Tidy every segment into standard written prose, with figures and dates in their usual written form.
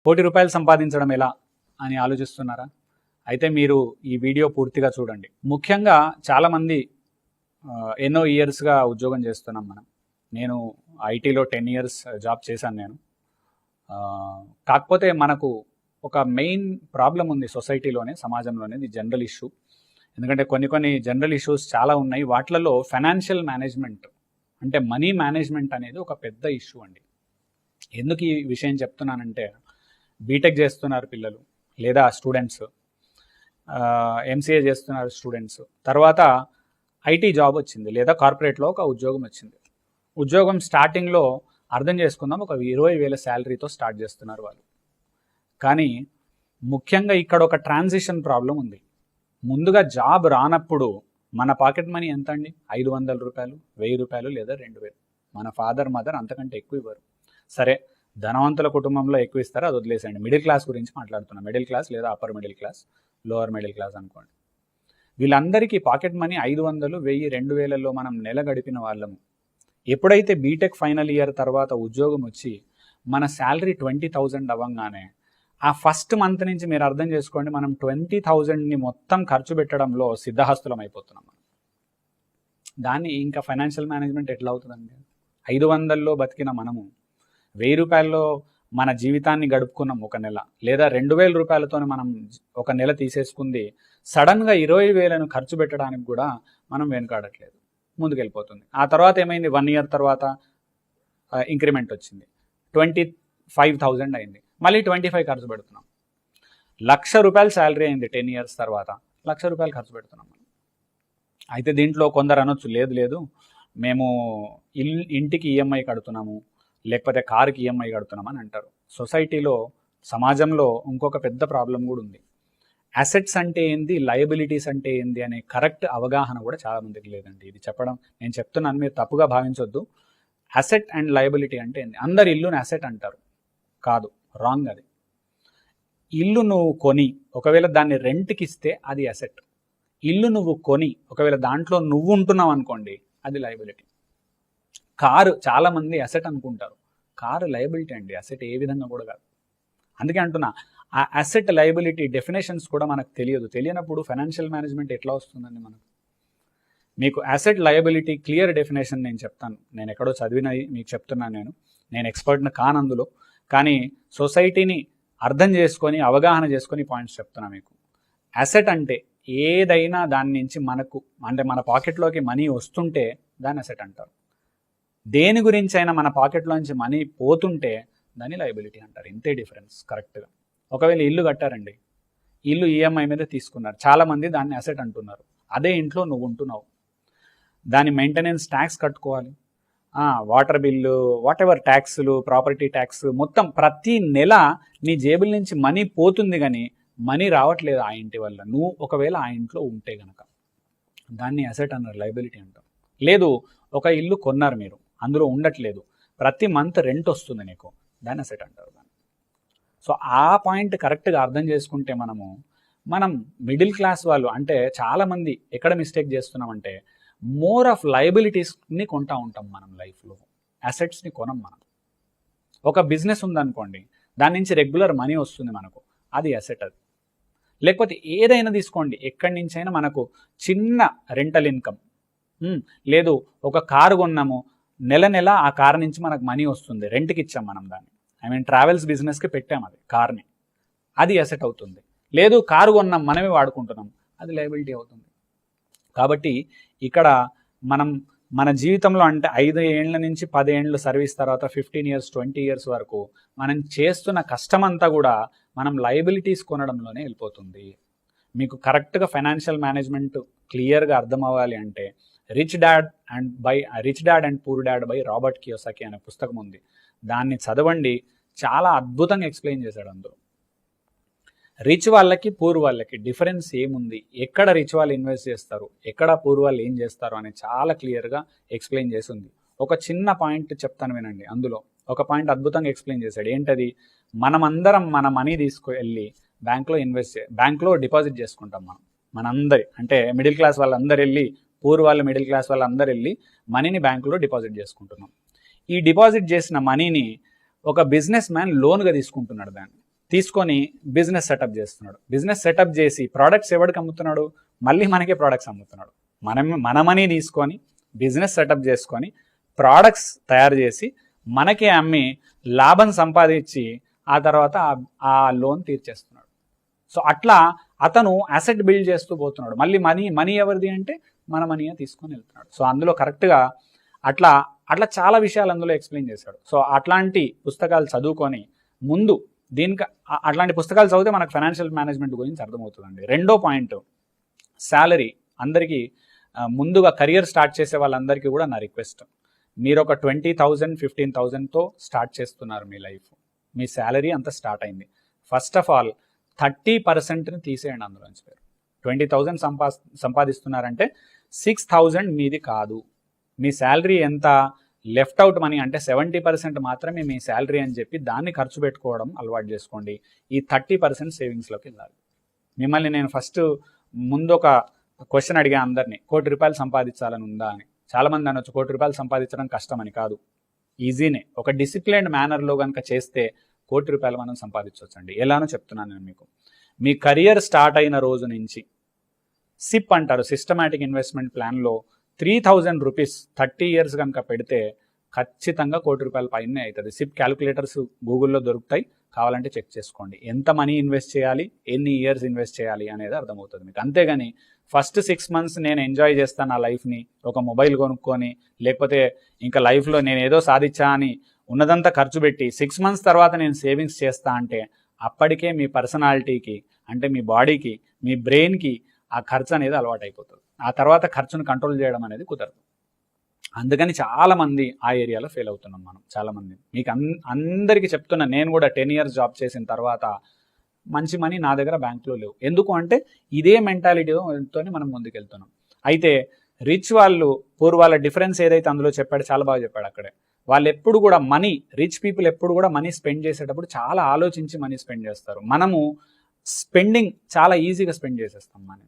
₹1,00,00,000 సంపాదించడం ఎలా అని ఆలోచిస్తున్నారా? అయితే మీరు ఈ వీడియో పూర్తిగా చూడండి. ముఖ్యంగా చాలామంది ఎన్నో ఇయర్స్గా ఉద్యోగం చేస్తున్నాం మనం. నేను ఐటీలో 10 ఇయర్స్ జాబ్ చేశాను నేను. కాకపోతే మనకు ఒక మెయిన్ ప్రాబ్లం ఉంది సొసైటీలోనే, సమాజంలోనే. ఇది జనరల్ ఇష్యూ. ఎందుకంటే కొన్ని జనరల్ ఇష్యూస్ చాలా ఉన్నాయి. వాటిలలో ఫైనాన్షియల్ మేనేజ్మెంట్ అంటే మనీ మేనేజ్మెంట్ అనేది ఒక పెద్ద ఇష్యూ అండి. ఎందుకు ఈ విషయం చెప్తున్నానంటే, బీటెక్ చేస్తున్నారు పిల్లలు లేదా స్టూడెంట్స్, ఎంసీఏ చేస్తున్నారు స్టూడెంట్స్, తర్వాత ఐటీ జాబ్ వచ్చింది లేదా కార్పొరేట్లో ఒక ఉద్యోగం వచ్చింది. ఉద్యోగం స్టార్టింగ్లో అర్థం చేసుకుందాం ఒక 20,000 శాలరీతో స్టార్ట్ చేస్తున్నారు వాళ్ళు. కానీ ముఖ్యంగా ఇక్కడ ఒక ట్రాన్సిషన్ ప్రాబ్లం ఉంది. ముందుగా జాబ్ రానప్పుడు మన పాకెట్ మనీ ఎంత అండి? ₹500, ₹1,000 లేదా 2,000. మన ఫాదర్ మదర్ అంతకంటే ఎక్కువ ఇవ్వరు. సరే, ధనవంతుల కుటుంబంలో ఎక్కువ ఇస్తారో అది వదిలేసండి. మిడిల్ క్లాస్ గురించి మాట్లాడుతున్నాం. మిడిల్ క్లాస్ లేదా upper middle class, lower middle class అనుకోండి. వీళ్ళందరికీ పాకెట్ మనీ 500, 1000, 2000లో మనం నెల గడిపిన వాళ్ళము. ఎప్పుడైతే బీటెక్ ఫైనల్ ఇయర్ తర్వాత ఉద్యోగం వచ్చి మన శాలరీ 20,000 అవ్వగానే ఆ ఫస్ట్ మంత్ నుంచి మీరు అర్థం చేసుకోండి, మనం 20,000ని మొత్తం ఖర్చు పెట్టడంలో సిద్ధహస్తులం అయిపోతున్నాం. దాన్ని ఇంకా ఫైనాన్షియల్ మేనేజ్మెంట్ ఎట్లా అవుతుందండి? 500లో బతికిన మనము ₹1,000 మన జీవితాన్ని గడుపుకున్నాం ఒక నెల, లేదా ₹2,000 మనం ఒక నెల తీసేసుకుంది. సడన్గా 20,000ను ఖర్చు పెట్టడానికి కూడా మనం వెనుకాడట్లేదు, ముందుకెళ్ళిపోతుంది. ఆ తర్వాత ఏమైంది? 1 ఇయర్ తర్వాత ఇంక్రిమెంట్ వచ్చింది, 25,000 అయింది. మళ్ళీ 25 ఖర్చు పెడుతున్నాం. ₹1,00,000 శాలరీ అయింది 10 ఇయర్స్ తర్వాత, ₹1,00,000 ఖర్చు పెడుతున్నాం మనం. అయితే దీంట్లో కొందరు అనొచ్చు, లేదు మేము ఇంటికి ఈఎంఐ కడుతున్నాము, లేకపోతే కారుకి ఈఎంఐ కడుతున్నాం అని అంటారు. సొసైటీలో, సమాజంలో ఇంకొక పెద్ద ప్రాబ్లం కూడా ఉంది. అసెట్స్ అంటే ఏంది, లయబిలిటీస్ అంటే ఏంది అనే కరెక్ట్ అవగాహన కూడా చాలా మందికి లేదండి. ఇది చెప్పడం నేను చెప్తున్నాను, మీరు తప్పుగా భావించొద్దు. అసెట్ అండ్ లయబిలిటీ అంటే ఏంది? అందరు ఇల్లుని అసెట్ అంటారు. కాదు, రాంగ్. అది ఇల్లు నువ్వు కొని ఒకవేళ దాన్ని రెంట్కి ఇస్తే అది అసెట్. ఇల్లు నువ్వు కొని ఒకవేళ దాంట్లో నువ్వు ఉంటున్నావు అనుకోండి, అది లయబిలిటీ. కారు చాలామంది అసెట్ అనుకుంటారు, కారు లయబిలిటీ అండి, అసెట్ ఏ విధంగా కూడా కాదు. అందుకే అంటున్నా, ఆ అసెట్ లయబిలిటీ డెఫినేషన్స్ కూడా మనకు తెలియనప్పుడు ఫైనాన్షియల్ మేనేజ్మెంట్ ఎట్లా వస్తుందండి మనకు? మీకు అసెట్ లయబిలిటీ క్లియర్ డెఫినేషన్ నేను చెప్తాను. నేను ఎక్కడో చదివినవి మీకు చెప్తున్నాను. నేను ఎక్స్పర్ట్ని కానందులో, కానీ సొసైటీని అర్థం చేసుకొని అవగాహన చేసుకొని పాయింట్స్ చెప్తున్నా మీకు. అసెట్ అంటే ఏదైనా దాని నుంచి మనకు అంటే మన పాకెట్లోకి మనీ వస్తుంటే దాన్ని అసెట్ అంటారు. దేని గురించి అయినా మన పాకెట్లోంచి మనీ పోతుంటే దాన్ని లయబిలిటీ అంటారు. ఇంతే డిఫరెన్స్ కరెక్ట్గా. ఒకవేళ ఇల్లు కట్టారండి, ఇల్లు ఈఎంఐ మీద తీసుకున్నారు, చాలామంది దాన్ని అసెట్ అంటున్నారు. అదే ఇంట్లో నువ్వు ఉంటున్నావు, దాని మెయింటెనెన్స్ ట్యాక్స్ కట్టుకోవాలి, వాటర్ బిల్లు, వాట్ ఎవర్ ట్యాక్స్లు, ప్రాపర్టీ ట్యాక్స్, మొత్తం ప్రతి నెల నీ జేబుల నుంచి మనీ పోతుంది, కానీ మనీ రావట్లేదు ఆ ఇంటి వల్ల. నువ్వు ఒకవేళ ఆ ఇంట్లో ఉంటే గనక దాన్ని అసెట్ అన్నారు, లయబిలిటీ అంటారు. లేదు, ఒక ఇల్లు కొన్నారు మీరు, అందులో ఉండట్లేదు, ప్రతి మంత్ రెంట్ వస్తుంది నీకు, దాన్ని అసెట్ అంటారు. సో ఆ పాయింట్ కరెక్ట్గా అర్థం చేసుకుంటే మనం మిడిల్ క్లాస్ వాళ్ళు అంటే చాలామంది ఎక్కడ మిస్టేక్ చేస్తున్నామంటే, మోర్ ఆఫ్ లయబిలిటీస్ని కొంటా ఉంటాం మనం లైఫ్లో, అసెట్స్ని కొనం మనం. ఒక బిజినెస్ ఉందనుకోండి, దాని నుంచి రెగ్యులర్ మనీ వస్తుంది మనకు, అది అసెట్. అది లేకపోతే ఏదైనా తీసుకోండి, ఎక్కడి నుంచైనా మనకు చిన్న రెంటల్ ఇన్కమ్, లేదు ఒక కారు కొన్నాము, నెల ఆ కారు నుంచి మనకు మనీ వస్తుంది, రెంట్కి ఇచ్చాం మనం దాన్ని, ట్రావెల్స్ బిజినెస్కి పెట్టాం అది కార్ని, అది అసెట్ అవుతుంది. లేదు కారు కొన్నాం మనమే వాడుకుంటున్నాం, అది లయబిలిటీ అవుతుంది. కాబట్టి ఇక్కడ మన జీవితంలో అంటే 5 ఏళ్ల నుంచి 10 ఏళ్ళు సర్వీస్ తర్వాత 15 ఇయర్స్ 20 ఇయర్స్ వరకు మనం చేస్తున్న కష్టమంతా కూడా మనం లయబిలిటీస్ కొనడంలోనే వెళ్ళిపోతుంది. మీకు కరెక్ట్గా ఫైనాన్షియల్ మేనేజ్మెంట్ క్లియర్గా అర్థం అవ్వాలి అంటే rich dad and poor dad by Robert Kiyosaki అనే పుస్తకం ఉంది, దాన్ని చదవండి. చాలా అద్భుతంగా ఎక్స్ప్లెయిన్ చేశాడు అందులో. రిచ్ వాళ్ళకి పూర్ వాళ్ళకి డిఫరెన్స్ ఏముంది, ఎక్కడ రిచ్ వాళ్ళు ఇన్వెస్ట్ చేస్తారు, ఎక్కడ పూర్ వాళ్ళు ఏం చేస్తారు అని చాలా క్లియర్గా ఎక్స్ప్లెయిన్ చేసి ఉంది. ఒక చిన్న పాయింట్ చెప్తాను వినండి. అందులో ఒక పాయింట్ అద్భుతంగా ఎక్స్ప్లెయిన్ చేశాడు. ఏంటది? మనమందరం మన మనీ తీసుకెళ్ళి బ్యాంక్లో డిపాజిట్ చేసుకుంటాం. మనందరి అంటే మిడిల్ క్లాస్ వాళ్ళందరూ వెళ్ళి, పూర్ వాళ్ళు మిడిల్ క్లాస్ వాళ్ళందరూ వెళ్ళి మనీని బ్యాంకులో డిపాజిట్ చేసుకుంటున్నాం. ఈ డిపాజిట్ చేసిన మనీని ఒక బిజినెస్ మ్యాన్ లోన్గా తీసుకుంటున్నాడు. దాన్ని తీసుకొని బిజినెస్ సెటప్ చేస్తున్నాడు. బిజినెస్ సెటప్ చేసి ప్రోడక్ట్స్ ఎవరికి అమ్ముతున్నాడు? మళ్ళీ మనకే ప్రోడక్ట్స్ అమ్ముతున్నాడు. మన మనీ తీసుకొని బిజినెస్ సెటప్ చేసుకొని ప్రోడక్ట్స్ తయారు చేసి మనకే అమ్మి లాభం సంపాదించి ఆ తర్వాత ఆ లోన్ తీర్చేస్తున్నాడు. సో అట్లా అతను అసెట్ బిల్డ్ చేస్తూ పోతున్నాడు. మళ్ళీ మనీ ఎవరిది అంటే మన మనీయే తీసుకొని వెళ్తున్నాడు. సో అందులో కరెక్ట్గా అట్లా చాలా విషయాలు అందులో ఎక్స్ప్లెయిన్ చేశాడు. సో అట్లాంటి పుస్తకాలు చదువుకొని ముందు అట్లాంటి పుస్తకాలు చదివితే మనకు ఫైనాన్షియల్ మేనేజ్మెంట్ గురించి అర్థమవుతుందండి. రెండో పాయింట్, శాలరీ. అందరికీ ముందుగా కెరియర్ స్టార్ట్ చేసే వాళ్ళందరికీ కూడా నా రిక్వెస్ట్, మీరు ఒక 20,000 15,000తో స్టార్ట్ చేస్తున్నారు మీ లైఫ్, మీ శాలరీ అంతా స్టార్ట్ అయింది. ఫస్ట్ ఆఫ్ ఆల్ 30%ని తీసేయండి అందులోంచి. మీరు 20,000 సంపాదిస్తున్నారంటే 6,000 మీది కాదు. మీ శాలరీ ఎంత, లెఫ్ట్ అవుట్ మనీ అంటే 70% మాత్రమే మీ శాలరీ అని చెప్పి దాన్ని ఖర్చు పెట్టుకోవడం అలవాటు చేసుకోండి. ఈ 30% సేవింగ్స్లోకి వెళ్ళాలి. మిమ్మల్ని నేను ఫస్ట్ ముందు ఒక క్వశ్చన్ అడిగా అందరినీ, ₹1,00,00,000 సంపాదించాలని ఉందా అని. చాలామంది అనొచ్చు ₹1,00,00,000 సంపాదించడం కష్టం అని. కాదు, ఈజీనే. ఒక డిసిప్లిన్డ్ మేనర్లో కనుక చేస్తే ₹1,00,00,000 మనం సంపాదించవచ్చండి. ఎలానో చెప్తున్నాను నేను మీకు. మీ కెరియర్ స్టార్ట్ అయిన రోజు నుంచి సిప్ అంటారు, సిస్టమాటిక్ ఇన్వెస్ట్మెంట్ ప్లాన్లో ₹3,000 30 years కనుక పెడితే ఖచ్చితంగా ₹1,00,00,000 పైనే అవుతుంది. సిప్ క్యాలిక్యులేటర్స్ గూగుల్లో దొరుకుతాయి, కావాలంటే చెక్ చేసుకోండి. ఎంత మనీ ఇన్వెస్ట్ చేయాలి, ఎన్ని ఇయర్స్ ఇన్వెస్ట్ చేయాలి అనేది అర్థమవుతుంది మీకు. అంతేగాని ఫస్ట్ 6 months నేను ఎంజాయ్ చేస్తాను నా లైఫ్ని, ఒక మొబైల్ కొనుక్కొని, లేకపోతే ఇంకా లైఫ్లో నేను ఏదో సాధించా అని ఉన్నదంతా ఖర్చు పెట్టి 6 months తర్వాత నేను సేవింగ్స్ చేస్తా అంటే అప్పటికే మీ పర్సనాలిటీకి, అంటే మీ బాడీకి, మీ బ్రెయిన్కి ఆ ఖర్చు అనేది అలవాటు అయిపోతుంది. ఆ తర్వాత ఖర్చును కంట్రోల్ చేయడం అనేది కుదరదు. అందుకని చాలామంది ఆ ఏరియాలో ఫెయిల్ అవుతున్నాం మనం. చాలామంది మీకు అందరికీ చెప్తున్నా, నేను కూడా 10 years జాబ్ చేసిన తర్వాత మంచి మనీ నా దగ్గర బ్యాంక్లో లేవు. ఎందుకు అంటే ఇదే మెంటాలిటీతో మనం ముందుకెళ్తున్నాం. అయితే రిచ్ వాళ్ళు, పూర్ వాళ్ళ డిఫరెన్స్ ఏదైతే అందులో చెప్పాడు, చాలా బాగా చెప్పాడు అక్కడే. వాళ్ళు ఎప్పుడు కూడా రిచ్ పీపుల్ ఎప్పుడు కూడా మనీ స్పెండ్ చేసేటప్పుడు చాలా ఆలోచించి మనీ స్పెండ్ చేస్తారు. మనము స్పెండింగ్ చాలా ఈజీగా స్పెండ్ చేసేస్తాం మనీ.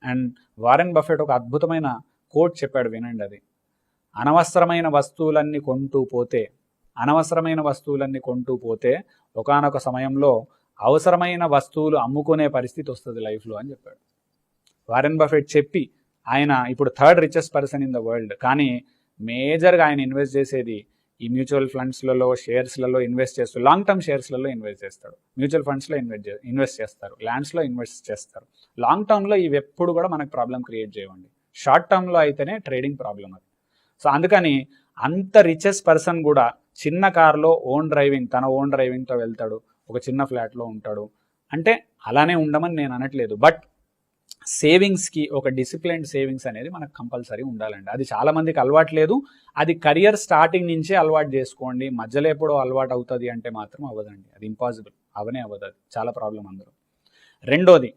అండ్ వారెన్ బఫెట్ ఒక అద్భుతమైన కోట్ చెప్పాడు, వినండి అది. అనవసరమైన వస్తువులన్నీ కొంటూ పోతే ఒకానొక సమయంలో అవసరమైన వస్తువులు అమ్ముకునే పరిస్థితి వస్తుంది లైఫ్లో అని చెప్పాడు వారెన్ బఫెట్. చెప్పి ఆయన ఇప్పుడు 3rd richest person in the world. కానీ మేజర్గా ఆయన ఇన్వెస్ట్ చేసేది ఈ మ్యూచువల్ ఫండ్స్లలో, షేర్స్లలో ఇన్వెస్ట్ చేస్తూ, లాంగ్ టర్మ్ షేర్స్లలో ఇన్వెస్ట్ చేస్తాడు, మ్యూచువల్ ఫండ్స్లో ఇన్వెస్ట్ చేస్తారు, ల్యాండ్స్లో ఇన్వెస్ట్ చేస్తారు. లాంగ్ టర్మ్లో ఇవి ఎప్పుడు కూడా మనకు ప్రాబ్లం క్రియేట్ చేయండి. షార్ట్ టర్మ్లో అయితేనే ట్రేడింగ్ ప్రాబ్లం అది. సో అందుకని అంత రిచెస్ట్ పర్సన్ కూడా చిన్న కార్లో తన ఓన్ డ్రైవింగ్తో వెళ్తాడు, ఒక చిన్న ఫ్లాట్లో ఉంటాడు. అంటే అలానే ఉండమని నేను అనట్లేదు, బట్ సేవింగ్స్కి ఒక డిసిప్లైన్డ్ సేవింగ్స్ అనేది మనకు కంపల్సరీ ఉండాలండి. అది చాలామందికి అలవాటు లేదు. అది కెరియర్ స్టార్టింగ్ నుంచే అలవాటు చేసుకోండి. మధ్యలో ఎప్పుడో అలవాటు అవుతుంది అంటే మాత్రం అవ్వదండి, అది ఇంపాసిబుల్, అవ్వదు. అది చాలా ప్రాబ్లం అందులో. రెండోది,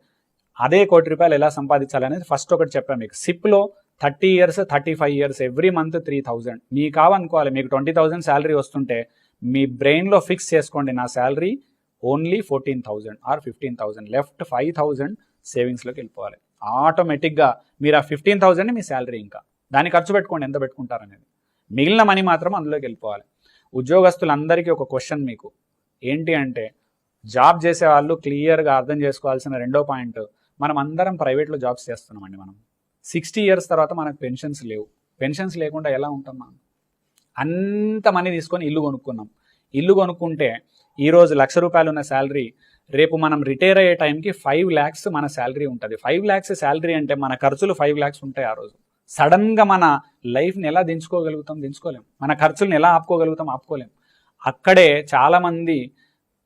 అదే ₹1,00,00,000 ఎలా సంపాదించాలనేది ఫస్ట్ ఒకటి చెప్పాను మీకు. సిప్లో 30 years 35 years ఎవ్రీ మంత్ 3,000 మీకు కావనుకోవాలి. మీకు 20,000 శాలరీ వస్తుంటే మీ బ్రెయిన్లో ఫిక్స్ చేసుకోండి, నా శాలరీ ఓన్లీ 14,000 ఆర్ 15,000, లెఫ్ట్ 5,000 సేవింగ్స్లోకి వెళ్ళిపోవాలి. ఆటోమేటిక్గా మీరు ఆ 15,000ని మీ శాలరీ, ఇంకా దాన్ని ఖర్చు పెట్టుకోండి ఎంత పెట్టుకుంటారనేది. మిగిలిన మనీ మాత్రం అందులోకి వెళ్ళిపోవాలి. ఉద్యోగస్తులందరికీ ఒక క్వశ్చన్ మీకు ఏంటి అంటే, జాబ్ చేసే వాళ్ళు క్లియర్గా అర్థం చేసుకోవాల్సిన రెండో పాయింట్, మనం అందరం ప్రైవేట్లో జాబ్స్ చేస్తున్నామండి. మనం 60 years తర్వాత మనకు పెన్షన్స్ లేవు. పెన్షన్స్ లేకుండా ఎలా ఉంటాం మనం? అంత మనీ తీసుకొని ఇల్లు కొనుక్కున్నాం. ఇల్లు కొనుక్కుంటే ఈరోజు ₹1,00,000 ఉన్న శాలరీ రేపు మనం రిటైర్ అయ్యే టైంకి 5 lakhs మన శాలరీ ఉంటుంది. 5 lakhs శాలరీ అంటే మన ఖర్చులు 5 lakhs ఉంటాయి ఆ రోజు. సడన్గా మన లైఫ్ని ఎలా దించుకోలేం. మన ఖర్చులను ఎలా ఆపుకోలేం. అక్కడే చాలామంది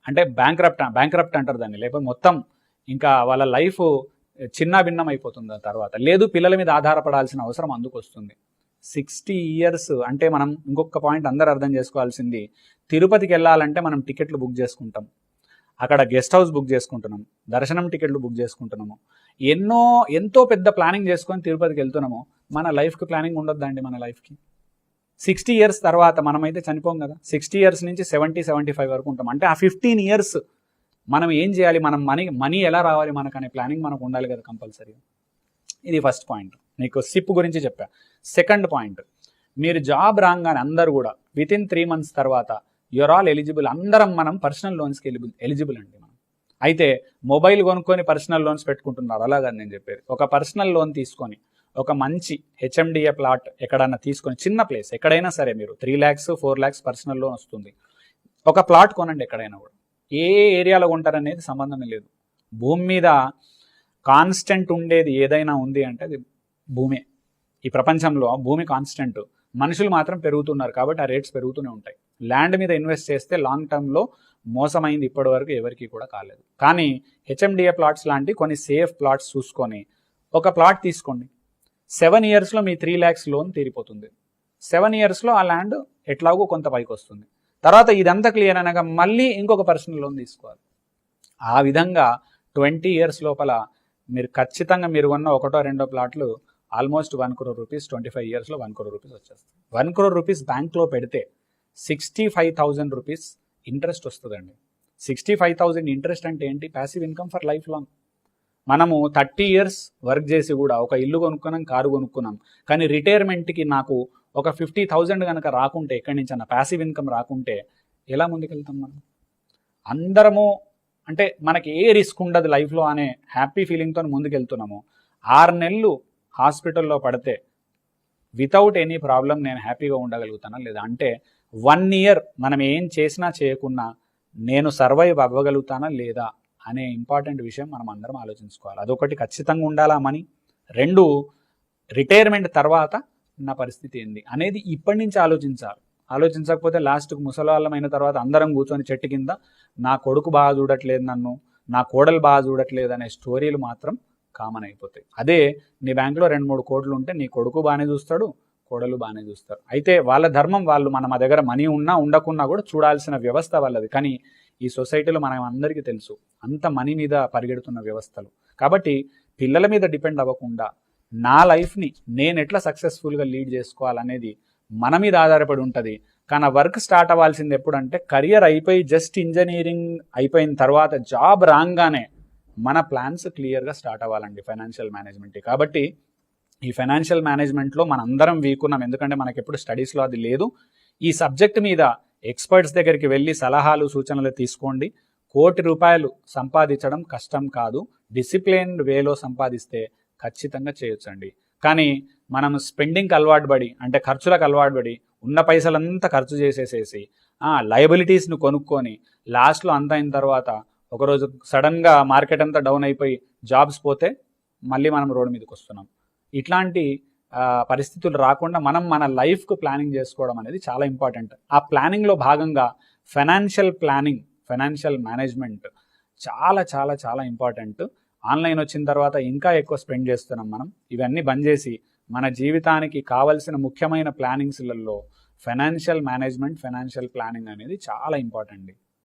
అంటే బ్యాంక్రప్ట్ అంటారు దాన్ని, లేకపోతే మొత్తం ఇంకా వాళ్ళ లైఫ్ చిన్న భిన్నం అయిపోతుంది. ఆ తర్వాత లేదు, పిల్లల మీద ఆధారపడాల్సిన అవసరం అందుకు వస్తుంది. 60 years అంటే మనం ఇంకొక పాయింట్ అందరూ అర్థం చేసుకోవాల్సింది, తిరుపతికి వెళ్ళాలంటే మనం టికెట్లు బుక్ చేసుకుంటాం, అక్కడ గెస్ట్ హౌస్ బుక్ చేసుకుంటున్నాము, దర్శనం టికెట్లు బుక్ చేసుకుంటున్నాము, ఎంతో పెద్ద ప్లానింగ్ చేసుకొని తిరుపతికి వెళ్తున్నాము. మన లైఫ్కి ప్లానింగ్ ఉండొద్దండి. మన లైఫ్కి 60 years తర్వాత మనమైతే చనిపోం కదా. 60 years నుంచి 70-75 వరకు ఉంటాం. అంటే ఆ 15 years మనం ఏం చేయాలి, మనం మనీ ఎలా రావాలి మనకు అనే ప్లానింగ్ మనకు ఉండాలి కదా కంపల్సరీ. ఇది ఫస్ట్ పాయింట్. నీకు సిప్ గురించి చెప్పా. సెకండ్ పాయింట్, మీరు జాబ్ రాగానే అందరూ కూడా వితిన్ 3 months తర్వాత యూఆర్ ఆల్ ఎలిజిబుల్. అందరం మనం పర్సనల్ లోన్స్కి ఎలిజిబుల్ అండి మనం. అయితే మొబైల్ కొనుక్కొని పర్సనల్ లోన్స్ పెట్టుకుంటున్నారు, అలాగని నేను చెప్పేది. ఒక పర్సనల్ లోన్ తీసుకొని ఒక మంచి హెచ్ఎండిఏ ప్లాట్ ఎక్కడన్నా తీసుకొని, చిన్న ప్లేస్ ఎక్కడైనా సరే, మీరు 3 lakhs 4 lakhs పర్సనల్ లోన్ వస్తుంది. ఒక ప్లాట్ కొనండి ఎక్కడైనా కూడా. ఏ ఏరియాలో కొంటారనేది సంబంధం లేదు. భూమి మీద కాన్స్టెంట్ ఉండేది ఏదైనా ఉంది అంటే అది భూమే. ఈ ప్రపంచంలో భూమి కాన్స్టెంట్, మనుషులు మాత్రం పెరుగుతున్నారు కాబట్టి ఆ రేట్స్ పెరుగుతూనే ఉంటాయి. ల్యాండ్ మీద ఇన్వెస్ట్ చేస్తే లాంగ్ టర్మ్లో మోసమైంది ఇప్పటి వరకు ఎవరికి కూడా కాలేదు. కానీ హెచ్ఎండిఏ ప్లాట్స్ లాంటి కొన్ని సేఫ్ ప్లాట్స్ చూసుకొని ఒక ప్లాట్ తీసుకోండి. 7 yearsలో మీ 3 lakhs లోన్ తీరిపోతుంది. 7 yearsలో ఆ ల్యాండ్ ఎట్లాగో కొంత పైకి వస్తుంది. తర్వాత ఇదంతా క్లియర్ అనగా మళ్ళీ ఇంకొక పర్సనల్ లోన్ తీసుకోవాలి. ఆ విధంగా 20 years లోపల మీరు ఖచ్చితంగా మీరు ఉన్న 1-2 ప్లాట్లు almost 1 crore rupees 25 yearsలో 1 crore rupees వచ్చేస్తుంది. 1 crore rupees బ్యాంక్లో పెడితే 65,000 rupees ఇంట్రెస్ట్ వస్తుందండి. 65,000 ఇంట్రెస్ట్ అంటే ఏంటి? Passive income for life long. మనము 30 years వర్క్ చేసి కూడా ఒక ఇల్లు కొనుక్కున్నాం, కారు కొనుక్కున్నాం, కానీ రిటైర్మెంట్కి నాకు ఒక 50,000 కనుక రాకుంటే, ఎక్కడి నుంచి అన్న ప్యాసివ్ ఇన్కమ్ రాకుంటే ఎలా ముందుకెళ్తాం మనం? అందరము అంటే మనకి ఏ రిస్క్ ఉండదు లైఫ్లో అనే హ్యాపీ ఫీలింగ్తో ముందుకెళ్తున్నాము. 6 నెలలు హాస్పిటల్లో పడితే వితౌట్ ఎనీ ప్రాబ్లం నేను హ్యాపీగా ఉండగలుగుతానా లేదా? అంటే 1 year మనం ఏం చేసినా చేయకున్నా నేను సర్వైవ్ అవ్వగలుగుతానా లేదా అనే ఇంపార్టెంట్ విషయం మనం అందరం ఆలోచించుకోవాలి. అదొకటి ఖచ్చితంగా ఉండాలా మనీ. 2, రిటైర్మెంట్ తర్వాత నా పరిస్థితి ఏంది అనేది ఇప్పటి నుంచి ఆలోచించాలి. ఆలోచించకపోతే లాస్ట్కు ముసలాళ్ళమైన తర్వాత అందరం కూర్చొని చెట్టు కింద నా కొడుకు బాగా చూడట్లేదు నన్ను, నా కోడలు బాగా చూడట్లేదు అనే స్టోరీలు మాత్రం కామన్ అయిపోతాయి. అదే నీ బ్యాంకులో 2-3 కోట్లు ఉంటే నీ కొడుకు బాగానే చూస్తాడు, కోడలు బాగానే చూస్తారు. అయితే వాళ్ళ ధర్మం వాళ్ళు, మన దగ్గర మనీ ఉన్నా ఉండకున్నా కూడా చూడాల్సిన వ్యవస్థ వాళ్ళది. కానీ ఈ సొసైటీలో మనం అందరికీ తెలుసు అంత మనీ మీద పరిగెడుతున్న వ్యవస్థలు. కాబట్టి పిల్లల మీద డిపెండ్ అవ్వకుండా నా లైఫ్ని నేను ఎట్లా సక్సెస్ఫుల్గా లీడ్ చేసుకోవాలనేది మన మీద ఆధారపడి ఉంటుంది. కానీ ఆ వర్క్ స్టార్ట్ అవ్వాల్సింది ఎప్పుడంటే కెరియర్ అయిపోయి జస్ట్ ఇంజనీరింగ్ అయిపోయిన తర్వాత జాబ్ రాగానే మన ప్లాన్స్ క్లియర్గా స్టార్ట్ అవ్వాలండి ఫైనాన్షియల్ మేనేజ్మెంట్. కాబట్టి ఈ ఫైనాన్షియల్ మేనేజ్మెంట్లో మన అందరం వీక్ ఉన్నాం, ఎందుకంటే మనకి ఎప్పుడు స్టడీస్లో అది లేదు. ఈ సబ్జెక్ట్ మీద ఎక్స్పర్ట్స్ దగ్గరికి వెళ్ళి సలహాలు సూచనలు తీసుకోండి. ₹1,00,00,000 సంపాదించడం కష్టం కాదు, డిసిప్లిన్డ్ వేలో సంపాదిస్తే ఖచ్చితంగా చేయొచ్చండి. కానీ మనం స్పెండింగ్కి అలవాటు పడి, అంటే ఖర్చులకు అలవాటు పడి ఉన్న పైసలంతా ఖర్చు చేసేసేసి లయబిలిటీస్ను కొనుక్కొని లాస్ట్లో అంత అయిన తర్వాత ఒకరోజు సడన్గా మార్కెట్ అంతా డౌన్ అయిపోయి జాబ్స్ పోతే మళ్ళీ మనం రోడ్డు మీదకి వస్తున్నాం. ఇట్లాంటి పరిస్థితులు రాకుండా మనం మన లైఫ్కు ప్లానింగ్ చేసుకోవడం అనేది చాలా ఇంపార్టెంట్. ఆ ప్లానింగ్లో భాగంగా ఫైనాన్షియల్ ప్లానింగ్, ఫైనాన్షియల్ మేనేజ్మెంట్ చాలా చాలా చాలా ఇంపార్టెంట్. ఆన్లైన్ వచ్చిన తర్వాత ఇంకా ఎక్కువ స్పెండ్ చేస్తున్నాం మనం. ఇవన్నీ బంద్ చేసి మన జీవితానికి కావలసిన ముఖ్యమైన ప్లానింగ్స్లలో ఫైనాన్షియల్ మేనేజ్మెంట్, ఫైనాన్షియల్ ప్లానింగ్ అనేది చాలా ఇంపార్టెంట్.